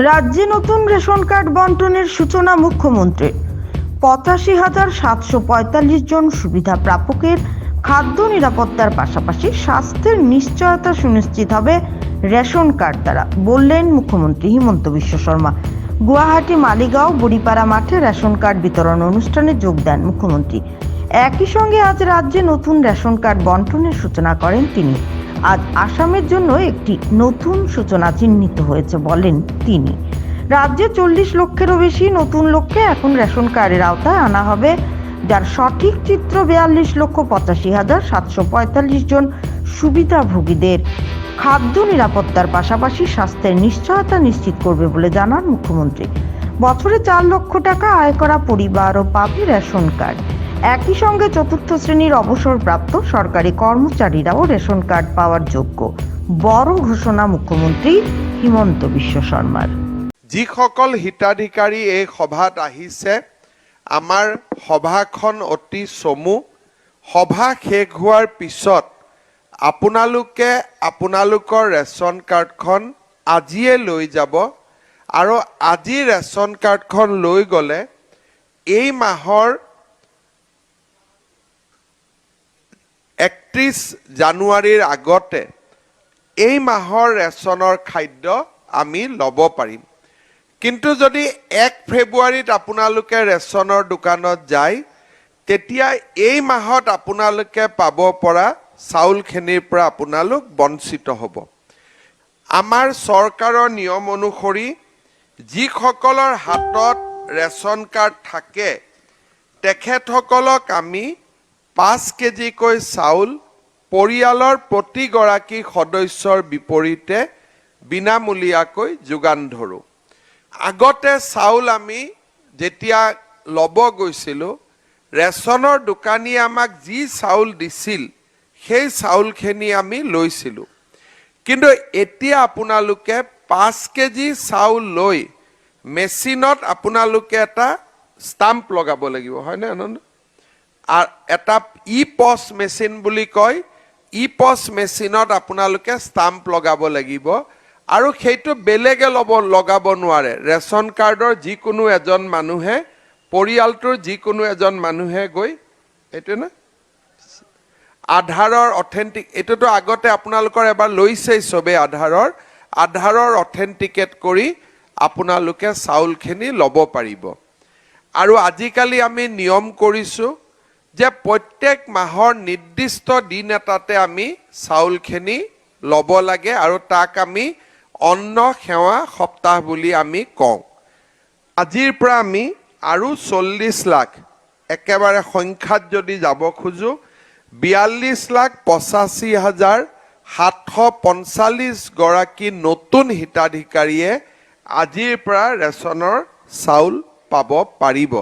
রাজ্যে নতুন ration card বন্টনের সূচনা মুখ্যমন্ত্রীর। 85,745 জন সুবিধা প্রাপকের খাদ্য নিরাপত্তার পাশাপাশি স্বাস্থ্যের নিশ্চয়তা সুনিশ্চিত হবে রেশন কার্ড দ্বারা, বললেন মুখ্যমন্ত্রী হিমন্ত বিশ্ব শর্মা। গুয়াহাটি মালিগাঁও বড়িপাড়া মাঠে রেশন কার্ড বিতরণ অনুষ্ঠানে যোগ দেন মুখ্যমন্ত্রী। একই সঙ্গে আজ রাজ্যে নতুন রেশন কার্ড বন্টনের সূচনা করেন তিনি। আজ আসামের জন্য একটি নতুন সূচনা চিহ্নিত হয়েছে বলেন তিনি। রাজ্যে 40 লক্ষেরও বেশি নতুন লোককে এখন রেশন কার্ডের আওতায় আনা হবে, যার সঠিক চিত্র 42,85,745 জন সুবিধাভোগীদের খাদ্য নিরাপত্তার পাশাপাশি স্বাস্থ্যের নিশ্চয়তা নিশ্চিত করবে বলে জানান মুখ্যমন্ত্রী। বছরে 4 লক্ষ টাকা আয় করা পরিবারও পাবে রেশন কার্ড। একই সঙ্গে চতুর্থ শ্রেণীর অবসরপ্রাপ্ত সরকারি কর্মচারীরাও রেশন কার্ড পাওয়ার যোগ্য। বড় ঘোষণা মুখ্যমন্ত্রী হিমন্ত বিশ্ব শর্মার। যিসকল হিতাধিকাৰী এই সভাত আহিছে, আমাৰ সভাখন অতি চমু। সভা শেষ হোৱাৰ পিছত আপোনালোকে আপোনালোকৰ ৰেচন কাৰ্ডখন আজিয়ে লৈ যাব আৰু আজি ৰেচন কাৰ্ডখন লৈ গ'লে এই মাহৰ 31 জানুৱাৰীৰ আগতে এই মাহৰ ৰেচনৰ খাদ্য আমি ল'ব পাৰিম। কিন্তু যদি 1 ফেব্ৰুৱাৰীত আপোনালোকে ৰেচনৰ দোকানত যায়, তেতিয়া এই মাহত আপোনালোকে পাব পৰা চাউলখিনিৰ পৰা আপোনালোক বঞ্চিত হ'ব। আমাৰ চৰকাৰৰ নিয়ম অনুসৰি যিসকলৰ হাতত ৰেচন কাৰ্ড থাকে তেখেতসকলক আমি 5 কেজিকৈ চাউল পৰিয়ালৰ প্ৰতিগৰাকী সদস্যৰ বিপৰীতে বিনামূলীয়াকৈ যোগান ধৰোঁ। আগতে চাউল আমি যেতিয়া ল'ব গৈছিলোঁ, ৰেচনৰ দোকানীয়ে আমাক যি চাউল দিছিল সেই চাউলখিনি আমি লৈছিলোঁ। কিন্তু এতিয়া আপোনালোকে 5 কেজি চাউল লৈ মেচিনত আপোনালোকে এটা ষ্টাম্প লগাব লাগিব, হয়নে আনন্দ? আৰু এটা ই-পছ মেচিন বুলি কয়, ই-পছ মেচিনত আপোনালোকে ষ্টাম্প লগাব লাগিব আৰু সেইটো বেলেগে লগাব নোৱাৰে। ৰেচন কাৰ্ডৰ যিকোনো এজন মানুহে, পৰিয়ালটোৰ যিকোনো এজন মানুহে গৈ এইটো না আধাৰৰ অথেণ্টিক, এইটোতো আগতে আপোনালোকৰ এবাৰ লৈছেই চবেই আধাৰৰ অথেণ্টিকেট কৰি আপোনালোকে চাউলখিনি ল'ব পাৰিব। আৰু আজিকালি আমি নিয়ম কৰিছোঁ যে প্ৰত্যেক মাহৰ নিৰ্দিষ্ট দিন এটাতে আমি চাউলখিনি ল'ব লাগে আৰু তাক আমি অন্ন সেৱা সপ্তাহ বুলি আমি কওঁ। আজিৰ পৰা আমি আৰু 40 লাখ, একেবাৰে সংখ্যাত যদি যাব খোজোঁ, 42,85,745 গৰাকী নতুন হিতাধিকাৰীয়ে আজিৰ পৰা ৰেচনৰ চাউল পাব পাৰিব।